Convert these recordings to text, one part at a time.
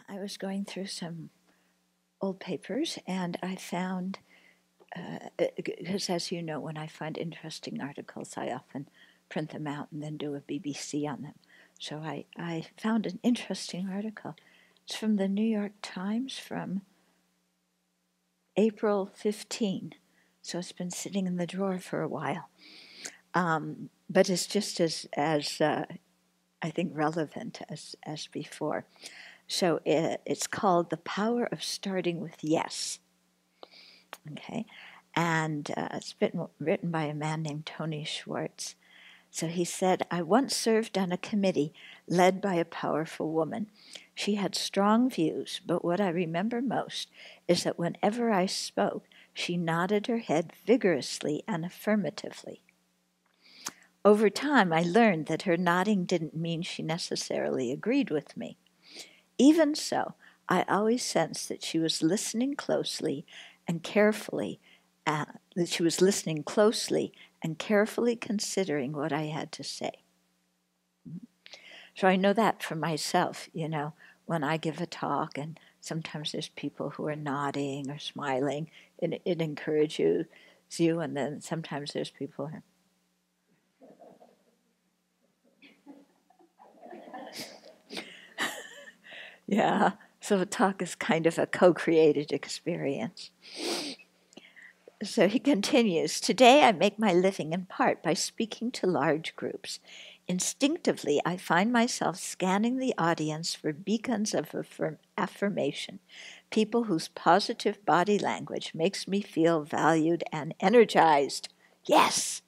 I was going through some old papers and I found, because as you know, when I find interesting articles, I often print them out and then do a BBC on them. So I found an interesting article. It's from the New York Times from April 15. So it's been sitting in the drawer for a while. But it's just as I think, relevant as before. So it's called The Power of Starting with Yes. Okay, and it's been written by a man named Tony Schwartz. So he said, I once served on a committee led by a powerful woman. She had strong views, but what I remember most is that whenever I spoke, she nodded her head vigorously and affirmatively. Over time, I learned that her nodding didn't mean she necessarily agreed with me. Even so, I always sensed that she was listening closely and carefully, considering what I had to say. So I know that for myself, when I give a talk and sometimes there's people who are nodding or smiling, it encourages you, and then sometimes there's people who are yeah, so a talk is kind of a co-created experience. So he continues, today I make my living in part by speaking to large groups. Instinctively, I find myself scanning the audience for beacons of affirmation, people whose positive body language makes me feel valued and energized. Yes!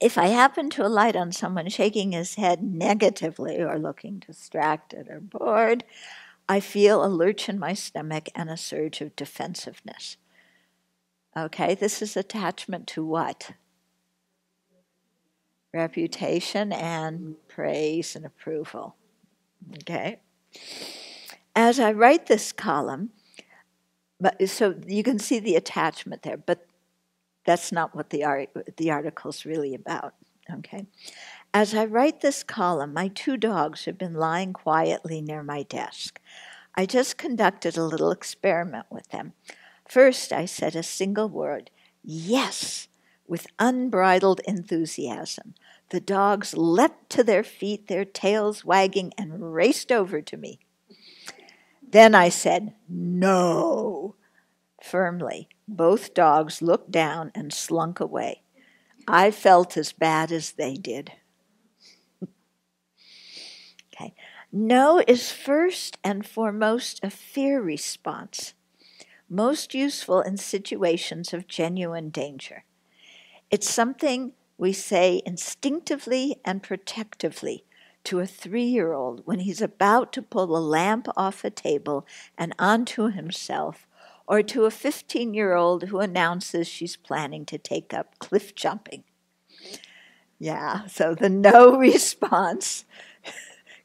If I happen to alight on someone shaking his head negatively or looking distracted or bored, I feel a lurch in my stomach and a surge of defensiveness. Okay, this is attachment to what? Reputation and praise and approval. Okay? As I write this column, so you can see the attachment there, but that's not what the article's really about. Okay? As I write this column, my 2 dogs have been lying quietly near my desk. I just conducted a little experiment with them. First, I said a single word, yes, with unbridled enthusiasm. The dogs leapt to their feet, their tails wagging, and raced over to me. Then I said, no, firmly. Both dogs looked down and slunk away. I felt as bad as they did. Okay. No is first and foremost a fear response, most useful in situations of genuine danger. It's something we say instinctively and protectively to a 3-year-old when he's about to pull a lamp off a table and onto himself, or to a 15-year-old who announces she's planning to take up cliff jumping. Yeah, so the no response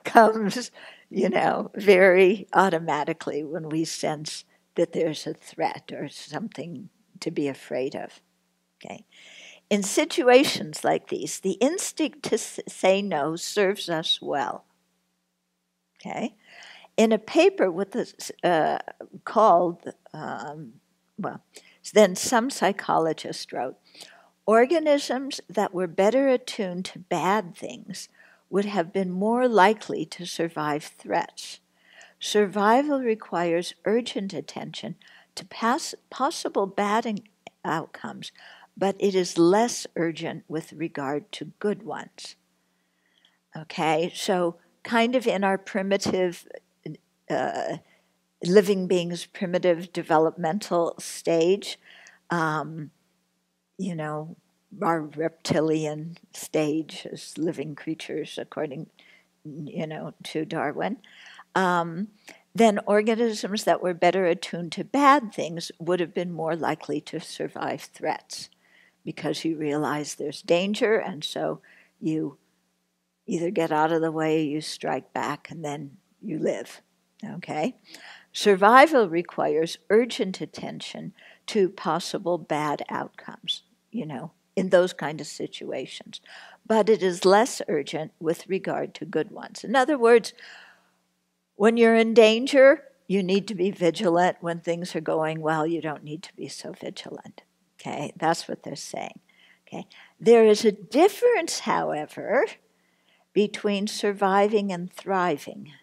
comes, very automatically when we sense that there's a threat or something to be afraid of. Okay. In situations like these, the instinct to say no serves us well. Okay. In a paper with called, then some psychologist wrote, organisms that were better attuned to bad things would have been more likely to survive threats. Survival requires urgent attention to possible bad outcomes, but it is less urgent with regard to good ones. Okay, so kind of in our primitive, living beings' primitive developmental stage, our reptilian stage as living creatures, according, to Darwin, then organisms that were better attuned to bad things would have been more likely to survive threats because you realize there's danger, and so you either get out of the way or you strike back, and then you live. Okay? Survival requires urgent attention to possible bad outcomes, in those kind of situations. But it is less urgent with regard to good ones. In other words, When you're in danger, you need to be vigilant. When things are going well, you don't need to be so vigilant. Okay, that's what they're saying. Okay, there is a difference, however, between surviving and thriving.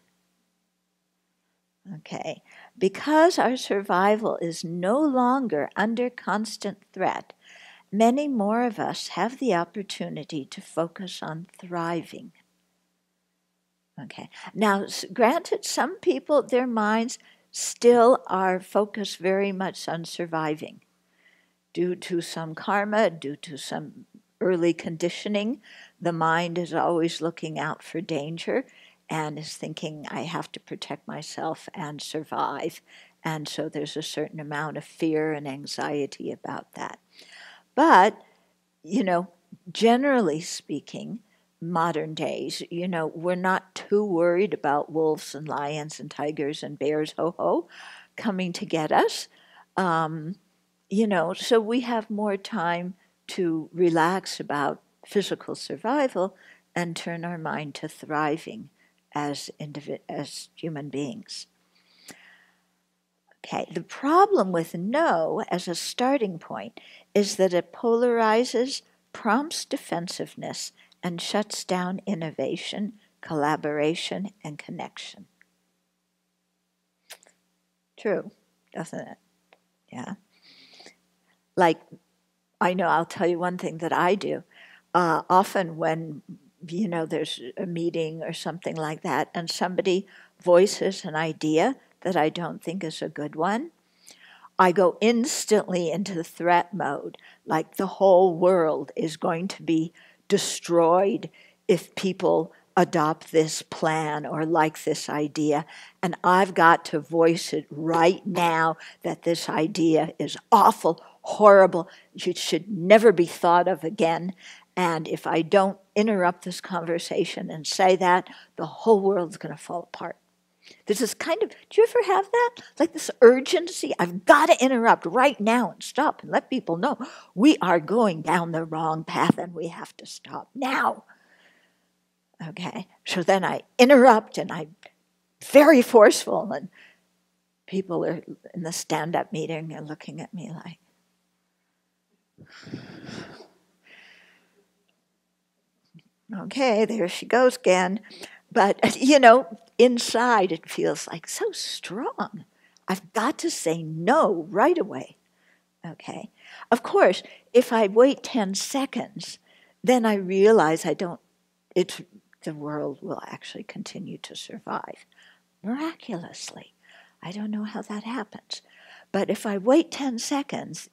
Okay, because our survival is no longer under constant threat, many more of us have the opportunity to focus on thriving. Okay, now granted, some people, their minds still are focused very much on surviving due to some karma, due to some early conditioning. The mind is always looking out for danger and is thinking, I have to protect myself and survive. And so there's a certain amount of fear and anxiety about that. But, generally speaking, modern days, we're not too worried about wolves and lions and tigers and bears, coming to get us. So we have more time to relax about physical survival and turn our mind to thriving as human beings. Okay, the problem with no as a starting point is that it polarizes, prompts defensiveness, and shuts down innovation, collaboration, and connection. True, doesn't it? Yeah. Like, I know, I'll tell you one thing that I do. Often when, there's a meeting or something like that, and somebody voices an idea that I don't think is a good one, I go instantly into threat mode, like the whole world is going to be destroyed if people adopt this plan or like this idea, and I've got to voice it right now that this idea is awful, horrible, it should never be thought of again, and if I don't interrupt this conversation and say that, the whole world's going to fall apart. There's this kind of, do you ever have that? Like this urgency, I've got to interrupt right now and stop and let people know we are going down the wrong path and we have to stop now. Okay, so then I interrupt and I'm very forceful and people are in the stand-up meeting and looking at me like, okay, there she goes again. But, inside it feels like so strong. I've got to say no right away. Okay. Of course, if I wait 10 seconds, then I realize the world will actually continue to survive. Miraculously. I don't know how that happens. But if I wait 10 seconds,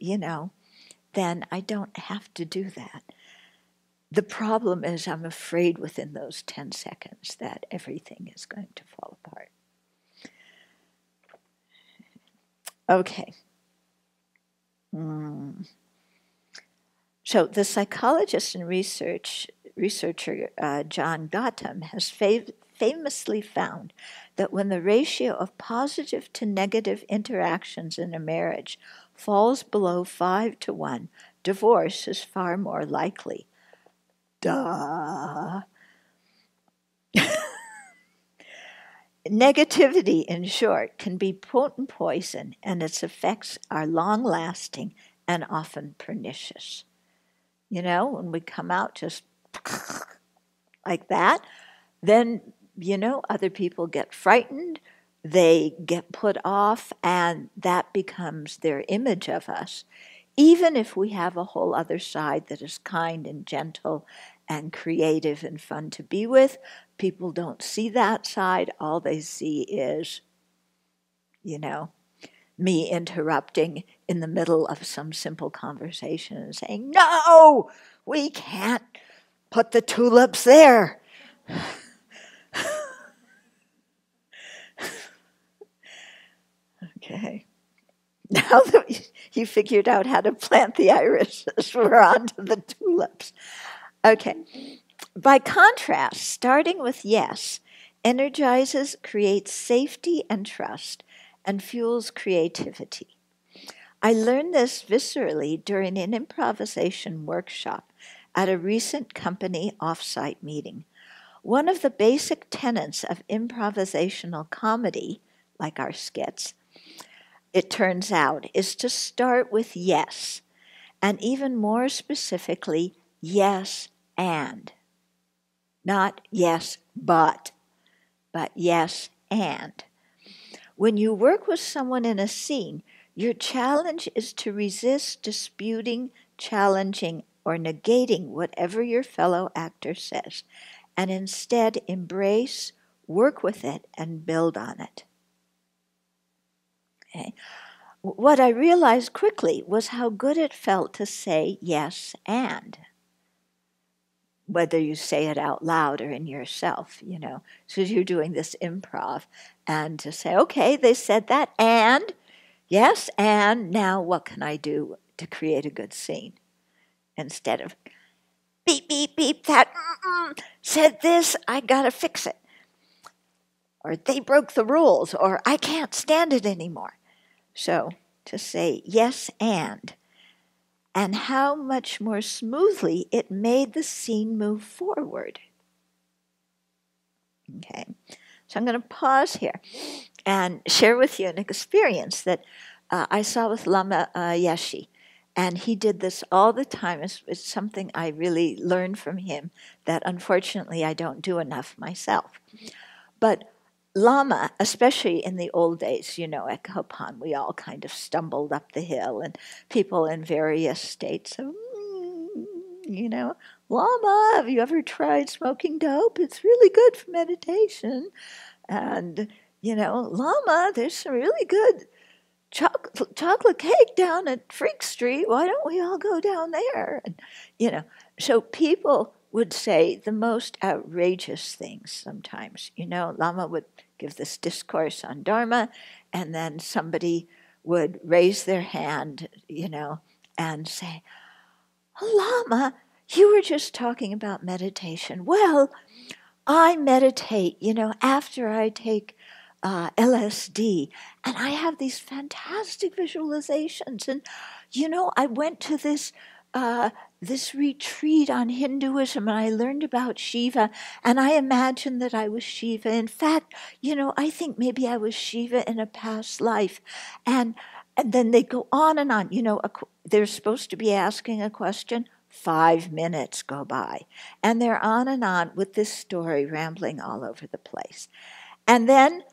then I don't have to do that. The problem is I'm afraid within those 10 seconds that everything is going to fall apart. Okay. So the psychologist and researcher John Gottman has famously found that when the ratio of positive to negative interactions in a marriage falls below 5-1, divorce is far more likely. Duh. Negativity, in short, can be potent poison, and its effects are long-lasting and often pernicious. When we come out just like that, then, other people get frightened, they get put off, and that becomes their image of us. Even if we have a whole other side that is kind and gentle and creative and fun to be with, people don't see that side. All they see is, me interrupting in the middle of some simple conversation and saying, no, we can't put the tulips there. Okay. Now that you figured out how to plant the irises, we're on to the tulips. Okay. By contrast, starting with yes energizes, creates safety and trust, and fuels creativity. I learned this viscerally during an improvisation workshop at a recent company offsite meeting. One of the basic tenets of improvisational comedy, like our skits, it turns out, is to start with yes, and even more specifically, yes and. Not yes but yes and. When you work with someone in a scene, your challenge is to resist disputing, challenging, or negating whatever your fellow actor says, and instead embrace, work with it, and build on it. Okay. What I realized quickly was how good it felt to say yes and. Whether you say it out loud or in yourself, So you're doing this improv, and to say, okay, they said that, and yes, and now what can I do to create a good scene? Instead of beep, beep, beep, that said this, I gotta fix it. Or they broke the rules, or I can't stand it anymore. So to say yes and how much more smoothly it made the scene move forward. Okay, so I'm going to pause here and share with you an experience that I saw with Lama Yeshe. And he did this all the time. It's something I really learned from him that unfortunately I don't do enough myself. But Lama, especially in the old days, at Kopan, we all kind of stumbled up the hill, and people in various states of, Lama, have you ever tried smoking dope? It's really good for meditation. And, Lama, there's some really good chocolate cake down at Freak Street. Why don't we all go down there? And, so people would say the most outrageous things sometimes. Lama would give this discourse on Dharma, and then somebody would raise their hand, and say, Lama, you were just talking about meditation. Well, I meditate, after I take LSD, and I have these fantastic visualizations. And, I went to this retreat on Hinduism, and I learned about Shiva, and I imagined that I was Shiva. In fact, I think maybe I was Shiva in a past life. And then they go on and on. They're supposed to be asking a question. 5 minutes go by. And they're on and on with this story rambling all over the place. And then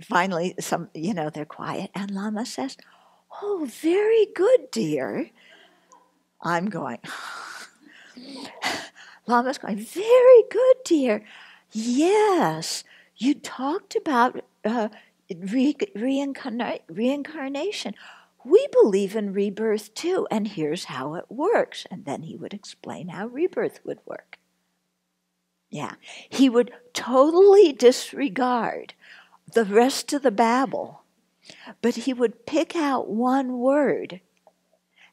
finally, they're quiet, and Lama says, oh, very good, dear. I'm going, Lama's going, very good, dear. Yes, you talked about reincarnation. We believe in rebirth too, and here's how it works. And then he would explain how rebirth would work. Yeah, he would totally disregard the rest of the babble, but he would pick out one word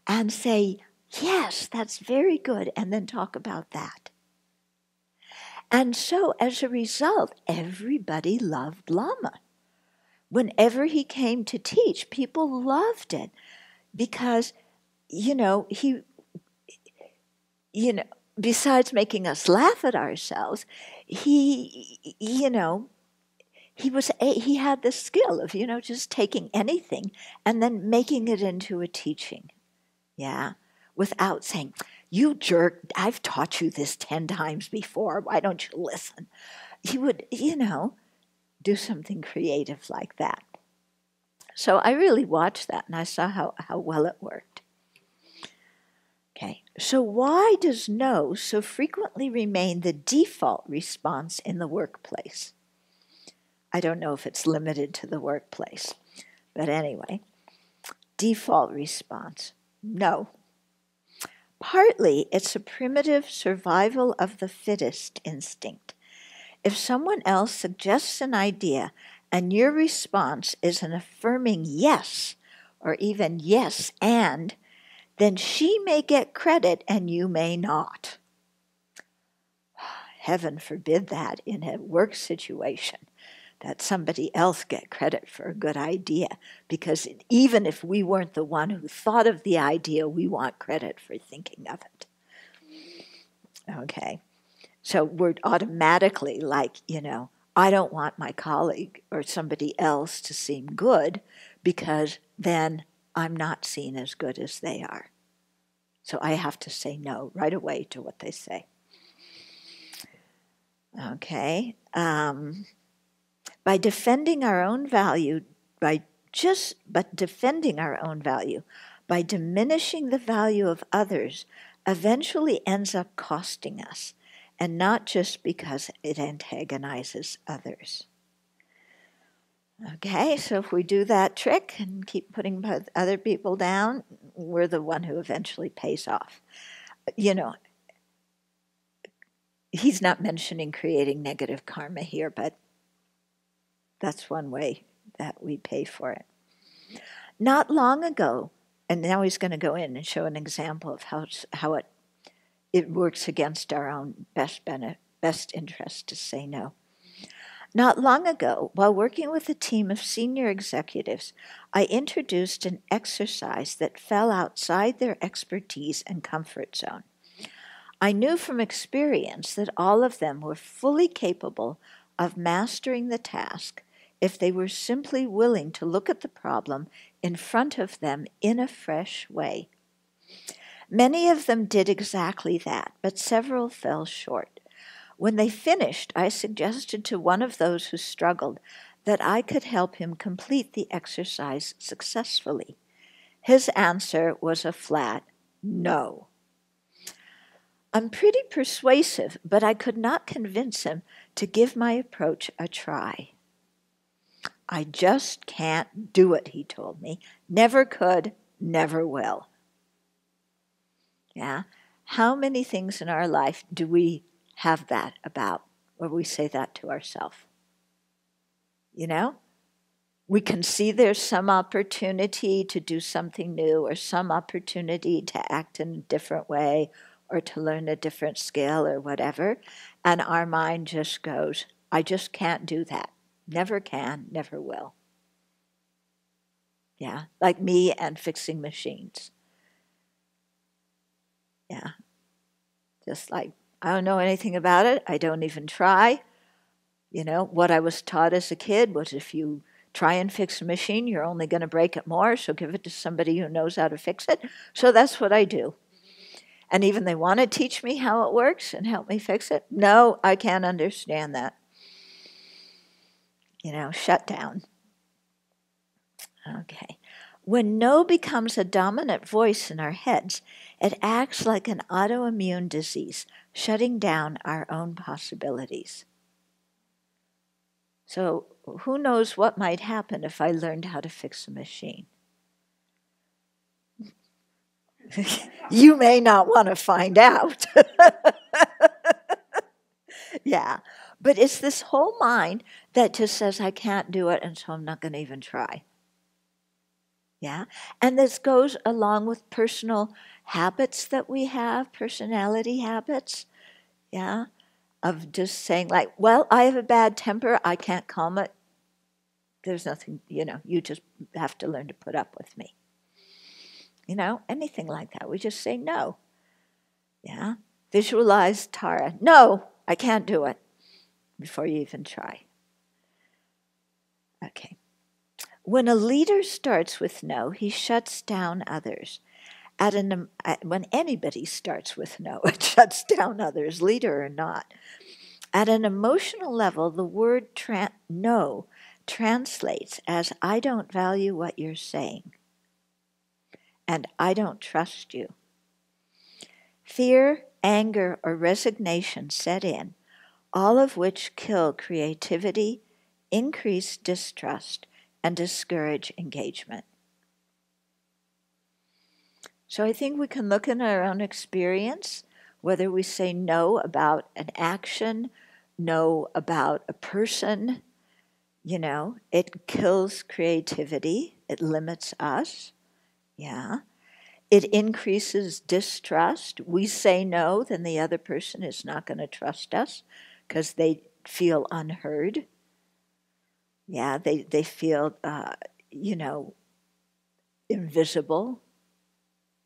and say, yes, that's very good, and then talk about that. And so as a result, everybody loved Lama. Whenever he came to teach, people loved it because, he, besides making us laugh at ourselves, he had the skill of, just taking anything and then making it into a teaching. Yeah. Without saying, you jerk, I've taught you this 10 times before. Why don't you listen? He would, do something creative like that. So I really watched that, and I saw how well it worked. Okay. So why does no so frequently remain the default response in the workplace? I don't know if it's limited to the workplace, but anyway, default response, no. Partly, it's a primitive survival of the fittest instinct. If someone else suggests an idea and your response is an affirming yes, or even yes and, then she may get credit and you may not. Heaven forbid that in a work situation, that somebody else get credit for a good idea, because even if we weren't the one who thought of the idea, we want credit for thinking of it. Okay, So we're automatically like, I don't want my colleague or somebody else to seem good because then I'm not seen as good as they are. So I have to say no right away to what they say. Okay. By defending our own value, by diminishing the value of others, eventually ends up costing us, and not just because it antagonizes others. Okay, so if we do that trick and keep putting other people down, we're the one who eventually pays off. He's not mentioning creating negative karma here, but that's one way that we pay for it. Not long ago, and now he's going to go in and show an example of how it works against our own best interest to say no. Not long ago, while working with a team of senior executives, I introduced an exercise that fell outside their expertise and comfort zone. I knew from experience that all of them were fully capable of mastering the task if they were simply willing to look at the problem in front of them in a fresh way. Many of them did exactly that, but several fell short. When they finished, I suggested to one of those who struggled that I could help him complete the exercise successfully. His answer was a flat no. I'm pretty persuasive, but I could not convince him to give my approach a try. I just can't do it, he told me. Never could, never will. Yeah? How many things in our life do we have that about, or we say that to ourselves? We can see there's some opportunity to do something new or some opportunity to act in a different way or to learn a different skill or whatever, and our mind just goes, I just can't do that. Never can, never will. Yeah, like me and fixing machines. Yeah, just like, I don't know anything about it. I don't even try. What I was taught as a kid was if you try and fix a machine, you're only going to break it more, so give it to somebody who knows how to fix it. So that's what I do. And even they want to teach me how it works and help me fix it. No, I can't understand that. Shut down. Okay. When no becomes a dominant voice in our heads, it acts like an autoimmune disease, shutting down our own possibilities. So who knows what might happen if I learned how to fix a machine? You may not want to find out. Yeah, but it's this whole mind that just says, I can't do it, and so I'm not going to even try. Yeah, and this goes along with personal habits that we have, personality habits, yeah, of just saying like, well, I have a bad temper, I can't calm it. There's nothing, you just have to learn to put up with me. Anything like that. We just say no. Yeah, visualize Tara. No, I can't do it. Before you even try. Okay. When a leader starts with no, he shuts down others. When anybody starts with no, it shuts down others, leader or not. At an emotional level, the word no translates as I don't value what you're saying, and I don't trust you. Fear, anger, or resignation set in, all of which kill creativity, increase distrust, and discourage engagement. So I think we can look in our own experience, whether we say no about an action, no about a person, it kills creativity, it limits us, yeah. It increases distrust. We say no, then the other person is not going to trust us because they feel unheard. Yeah, they feel, invisible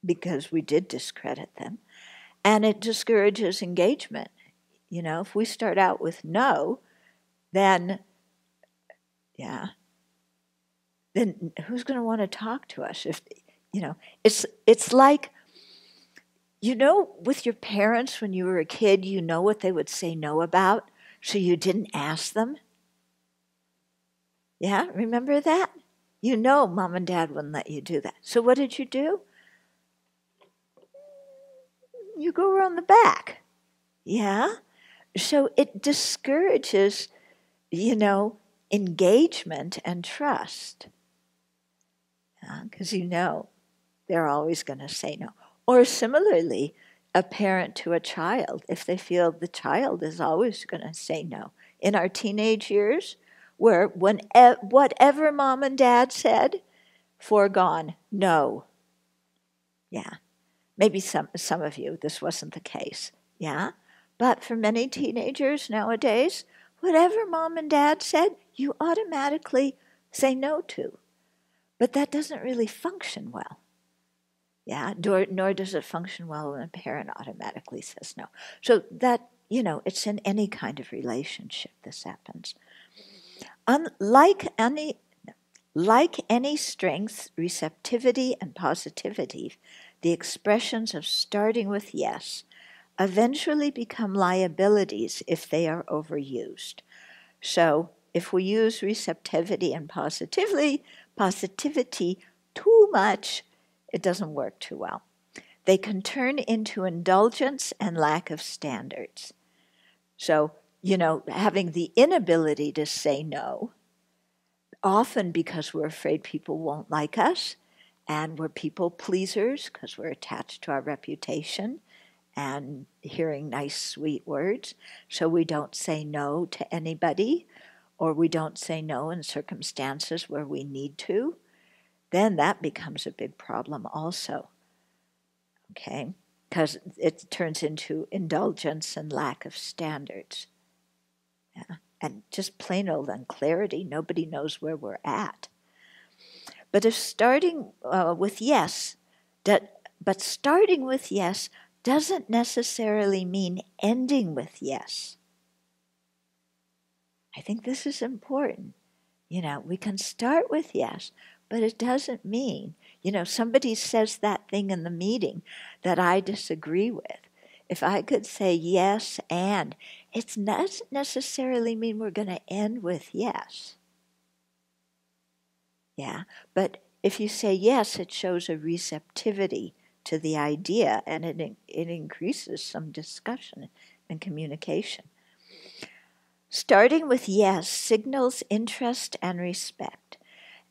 because we did discredit them. And it discourages engagement. If we start out with no, then who's going to want to talk to us? If it's like, with your parents when you were a kid, what they would say no about, so you didn't ask them. Yeah, remember that? Mom and dad wouldn't let you do that. So what did you do? You go around the back. Yeah? So it discourages, engagement and trust. Because they're always going to say no. Or similarly, a parent to a child, if they feel the child is always going to say no. In our teenage years, where whatever mom and dad said, foregone, no. Yeah. Maybe some of you, this wasn't the case. Yeah. But for many teenagers nowadays, whatever mom and dad said, you automatically say no to. But that doesn't really function well. Yeah, nor does it function well when a parent automatically says no. So that, it's in any kind of relationship this happens. Like any strengths, receptivity and positivity, the expressions of starting with yes eventually become liabilities if they are overused. So if we use receptivity and positivity too much, it doesn't work too well. They can turn into indulgence and lack of standards. So, having the inability to say no, often because we're afraid people won't like us, and we're people pleasers because we're attached to our reputation and hearing nice, sweet words. So we don't say no to anybody, or we don't say no in circumstances where we need to. Then that becomes a big problem also. Okay? Because it turns into indulgence and lack of standards. Yeah. And just plain old unclarity. Nobody knows where we're at. But if starting with yes, but starting with yes doesn't necessarily mean ending with yes. I think this is important. We can start with yes, but it doesn't mean, somebody says that thing in the meeting that I disagree with. If I could say yes and, it doesn't necessarily mean we're going to end with yes. Yeah, but if you say yes, it shows a receptivity to the idea, and it increases some discussion and communication. Starting with yes signals interest and respect.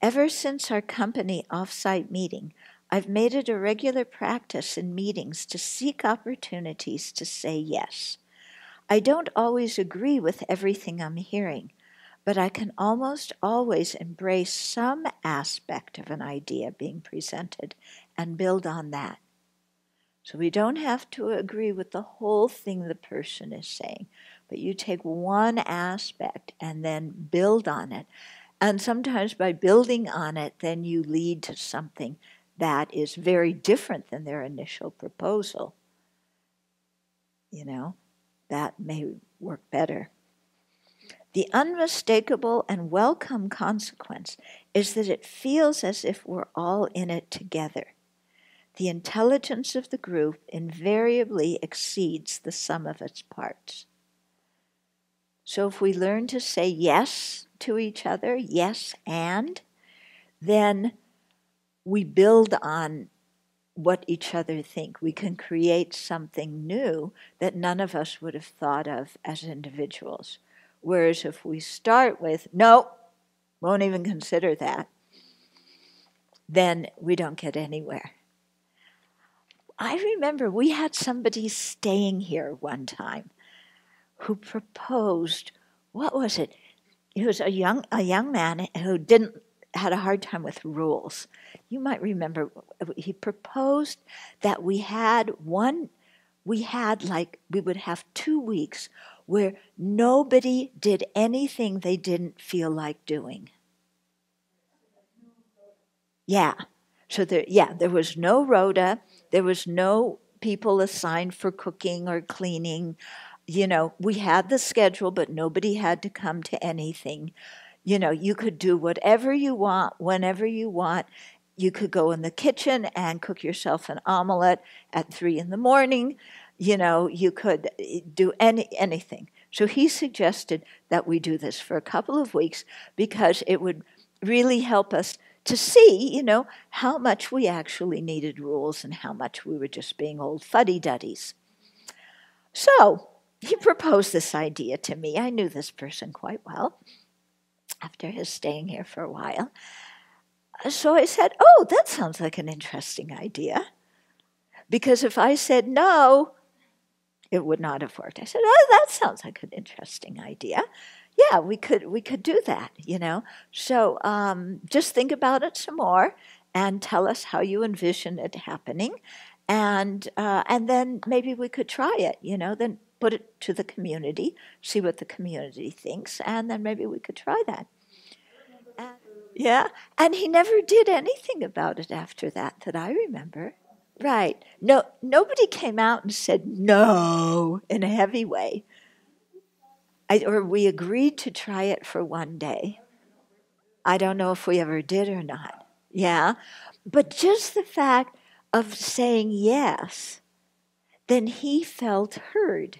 Ever since our company off-site meeting, I've made it a regular practice in meetings to seek opportunities to say yes. I don't always agree with everything I'm hearing, but I can almost always embrace some aspect of an idea being presented and build on that. So we don't have to agree with the whole thing the person is saying, but you take one aspect and then build on it. And sometimes by building on it, then you lead to something that is very different than their initial proposal. That may work better. The unmistakable and welcome consequence is that it feels as if we're all in it together. The intelligence of the group invariably exceeds the sum of its parts. So if we learn to say yes to each other, yes and, then we build on what each other think. We can create something new that none of us would have thought of as individuals. Whereas if we start with, no, won't even consider that, then we don't get anywhere. I remember we had somebody staying here one time who proposed, what was it? He was a young man who had a hard time with rules. You might remember he proposed that we would have 2 weeks where nobody did anything they didn't feel like doing. Yeah. So there was no rota, there was no people assigned for cooking or cleaning. You know, we had the schedule, but nobody had to come to anything. You know, you could do whatever you want, whenever you want. You could go in the kitchen and cook yourself an omelet at 3 in the morning. You know, you could do anything. So he suggested that we do this for a couple of weeks because it would really help us to see, you know, how much we actually needed rules and how much we were just being old fuddy-duddies. So he proposed this idea to me. I knew this person quite well after his staying here for a while. So I said, oh, that sounds like an interesting idea. Because if I said no, it would not have worked. I said, oh, that sounds like an interesting idea. Yeah, we could do that, you know. So just think about it some more and tell us how you envision it happening. And then maybe we could try it, you know, then put it to the community, see what the community thinks, and then maybe we could try that. Yeah, and he never did anything about it after that I remember. Right. No, nobody came out and said no in a heavy way. Or we agreed to try it for one day. I don't know if we ever did or not. Yeah. But just the fact of saying yes, then he felt heard.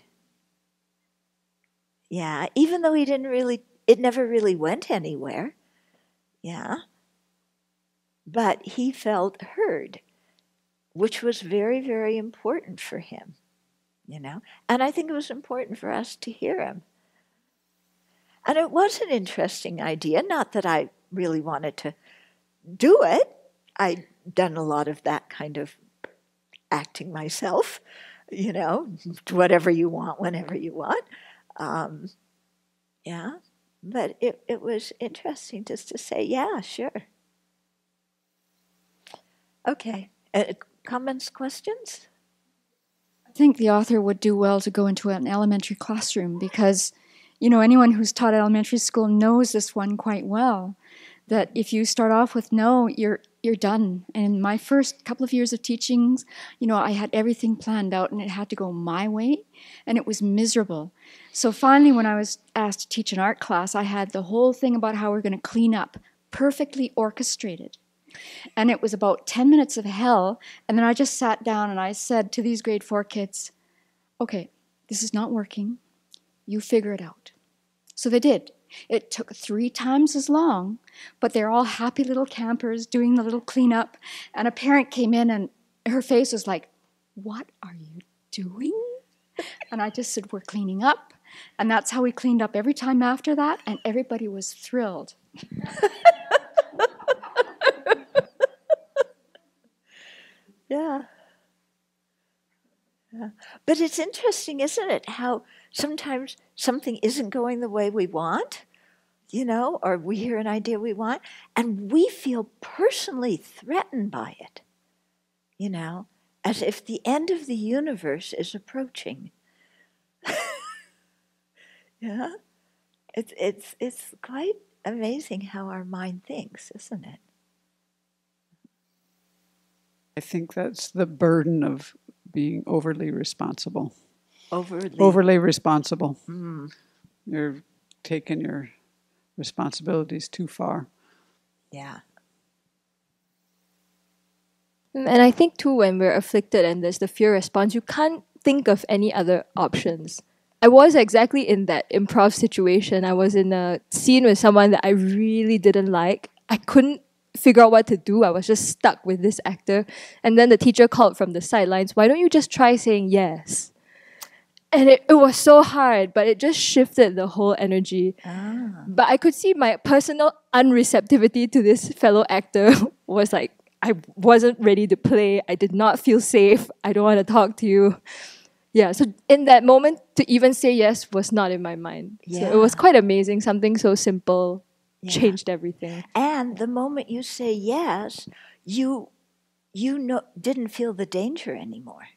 Yeah, even though it never really went anywhere. Yeah. But he felt heard, which was very, very important for him, you know. And I think it was important for us to hear him. And it was an interesting idea, not that I really wanted to do it. I'd done a lot of that kind of acting myself, you know, whatever you want, whenever you want. Yeah, but it was interesting just to say, yeah, sure. Okay, comments, questions? I think the author would do well to go into an elementary classroom because, you know, anyone who's taught elementary school knows this one quite well, that if you start off with no, you're done. And my first couple of years of teachings, you know, I had everything planned out and it had to go my way, and it was miserable. So finally, when I was asked to teach an art class, I had the whole thing about how we're going to clean up, perfectly orchestrated. And it was about 10 minutes of hell, and then I just sat down and I said to these grade 4 kids, okay, this is not working. You figure it out. So they did. It took 3 times as long, but they're all happy little campers doing the little cleanup. And a parent came in and her face was like, what are you doing? And I just said, we're cleaning up. And that's how we cleaned up every time after that, and everybody was thrilled. Yeah. Yeah. But it's interesting, isn't it, how sometimes something isn't going the way we want, you know, or we hear an idea we want, and we feel personally threatened by it, you know, as if the end of the universe is approaching. Yeah. It's quite amazing how our mind thinks, isn't it? I think that's the burden of being overly responsible. Overly responsible. You're taking your responsibilities too far. Yeah. And I think too, when we're afflicted and there's the fear response, you can't think of any other options. I was exactly in that improv situation. I was in a scene with someone that I really didn't like. I couldn't figure out what to do. I was just stuck with this actor. And then the teacher called from the sidelines, why don't you just try saying yes? And it was so hard, but it just shifted the whole energy. But I could see my personal unreceptivity to this fellow actor was like, I wasn't ready to play. I did not feel safe. I don't want to talk to you. Yeah, so in that moment, to even say yes was not in my mind. Yeah. So it was quite amazing. Something so simple changed everything. And the moment you say yes, you didn't feel the danger anymore.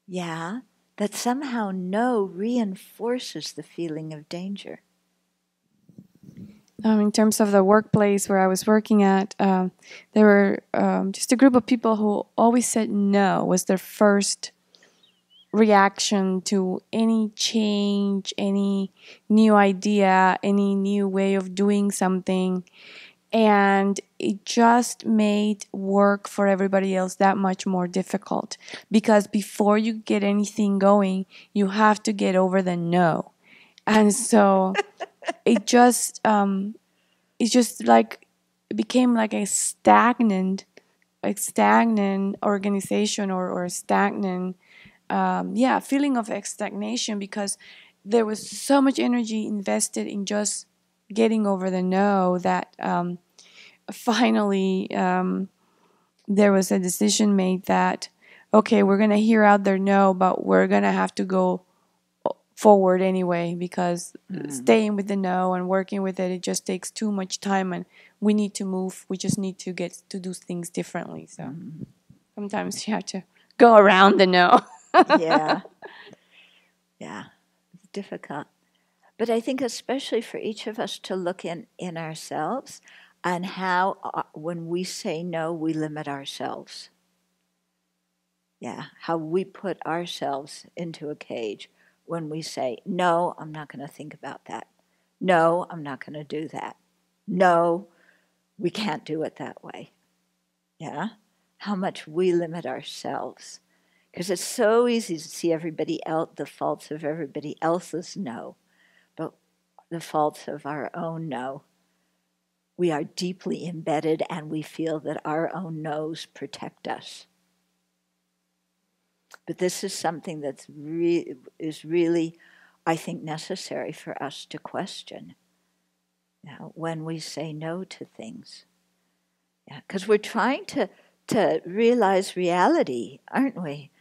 Yeah, that somehow no reinforces the feeling of danger. In terms of the workplace where I was working at, there were just a group of people who always said no was their first reaction to any change, any new idea, any new way of doing something. And it just made work for everybody else that much more difficult, because before you get anything going, you have to get over the no. And so it just like it became like a stagnant organization, or a stagnant feeling of stagnation, because there was so much energy invested in just getting over the no that finally there was a decision made that, okay, we're going to hear out their no, but we're going to have to go forward anyway, because staying with the no and working with it just takes too much time, and we need to move. We just need to get to do things differently. So sometimes you have to go around the no. Yeah. Yeah. It's difficult. But I think especially for each of us to look in ourselves and how when we say no, we limit ourselves. Yeah, how we put ourselves into a cage when we say, no, I'm not going to think about that. No, I'm not going to do that. No, we can't do it that way. Yeah, how much we limit ourselves. Because it's so easy to see everybody else, the faults of everybody else's no, but the faults of our own no. We are deeply embedded, and we feel that our own no's protect us. But this is something that's is really, I think, necessary for us to question. When we say no to things. Because we're trying to realize reality, aren't we?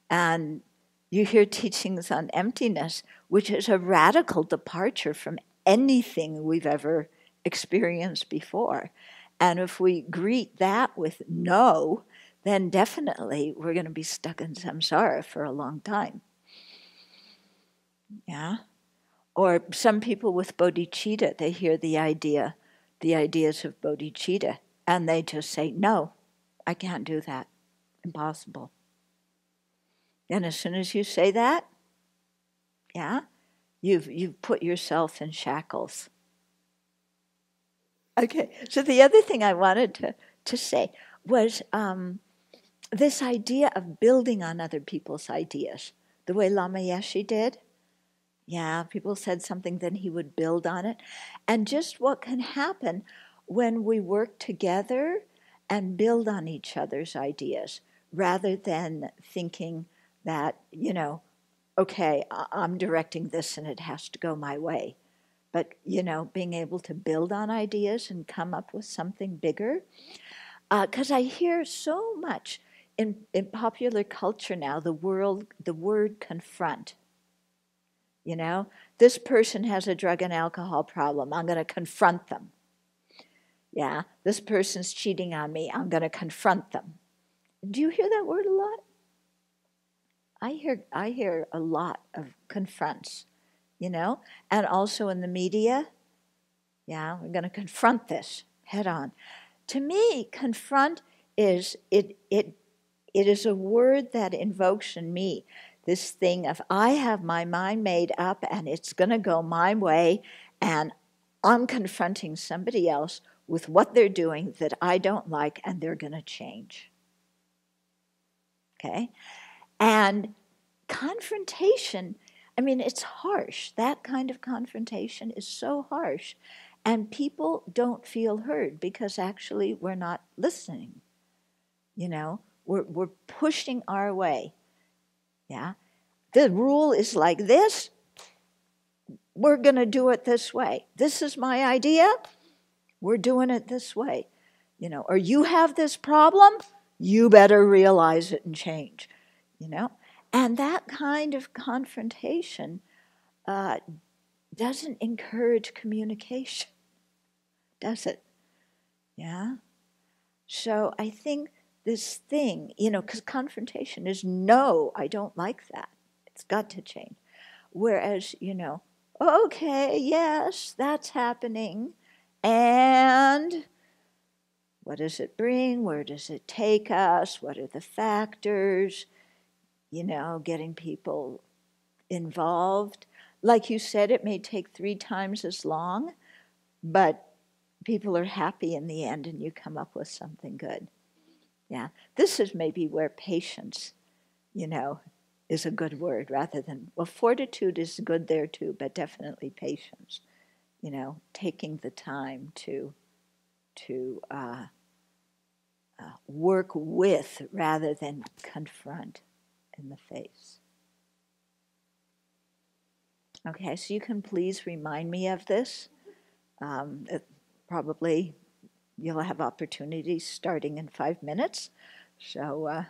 And you hear teachings on emptiness, which is a radical departure from anything we've ever experienced before. And if we greet that with no, then definitely we're going to be stuck in samsara for a long time. Yeah? Or some people with bodhicitta, they hear the ideas of bodhicitta, and they just say, no, I can't do that. Impossible. And as soon as you say that, you've put yourself in shackles. Okay, so the other thing I wanted to say was this idea of building on other people's ideas, the way Lama Yeshe did. Yeah, people said something, then he would build on it. And just what can happen when we work together and build on each other's ideas, rather than thinking that, okay, I'm directing this and it has to go my way. But, being able to build on ideas and come up with something bigger. Because I hear so much in popular culture now, the word confront. This person has a drug and alcohol problem. I'm going to confront them. Yeah, this person's cheating on me. I'm going to confront them. Do you hear that word a lot? I hear a lot of confronts, and also in the media. Yeah, we're going to confront this head on. To me, confront is it is a word that invokes in me this thing of, I have my mind made up and it's going to go my way, and I'm confronting somebody else with what they're doing that I don't like, and they're going to change. Okay? And confrontation, it's harsh. That kind of confrontation is so harsh. And people don't feel heard because actually we're not listening. We're pushing our way. Yeah? The rule is like this. We're going to do it this way. This is my idea. We're doing it this way. Or you have this problem, you better realize it and change. And that kind of confrontation doesn't encourage communication, does it? Yeah? So I think this thing, because confrontation is, no, I don't like that. It's got to change. Whereas, okay, yes, that's happening. And what does it bring? Where does it take us? What are the factors? getting people involved. Like you said, it may take 3 times as long, but people are happy in the end and you come up with something good. Yeah, this is maybe where patience, is a good word rather than, well, fortitude is good there too, but definitely patience, taking the time to work with rather than confront in the face. Okay, so you can please remind me of this. Probably you'll have opportunities starting in 5 minutes. So